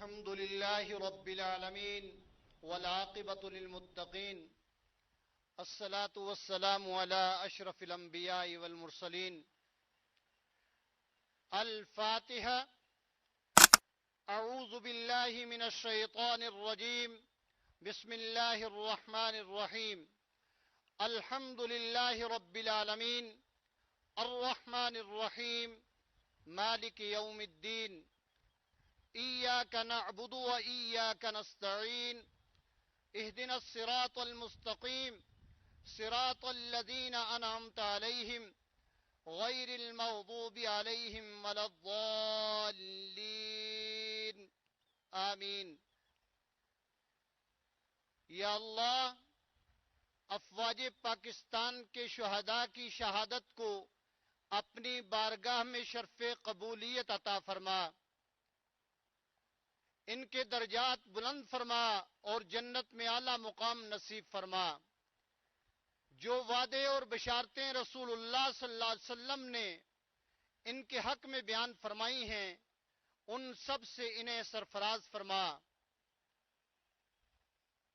الحمد لله رب العالمين والعاقبة للمتقين الصلاة والسلام على أشرف الأنبياء والمرسلين الفاتحة. أعوذ بالله من الشيطان الرجيم. بسم الله الرحمن الرحيم. الحمد لله رب العالمين الرحمن الرحيم مالك يوم الدين. إياك نعبد وإياك نستعين. اهدنا الصراط المستقيم صراط الذين أنعمت عليهم غير المغضوب عليهم ولا الضالين آمین. یا اللہ، افواج پاکستان کے شہداء کی شہادت کو اپنی بارگاہ میں شرف قبولیت عطا فرما، ان کے درجات بلند فرما اور جنت میں اعلیٰ مقام نصیب فرما. جو وعدے اور بشارتیں رسول اللہ صلی اللہ علیہ وسلم نے ان کے حق میں بیان فرمائی ہیں، ان سب سے انہیں سرفراز فرما.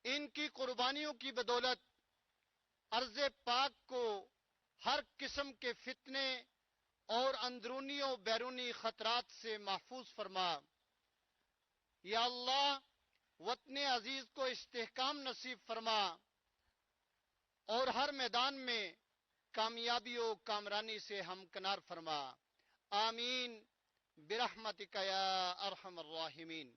ان کی قربانیوں کی بدولت ارض پاک کو ہر قسم کے فتنے اور اندرونی و بیرونی خطرات سے محفوظ فرما. یا اللہ، وطن عزیز کو استحکام نصیب فرما اور ہر میدان میں کامیابی و کامرانی سے ہمکنار فرما. آمین برحمتک یا ارحم الراحمین.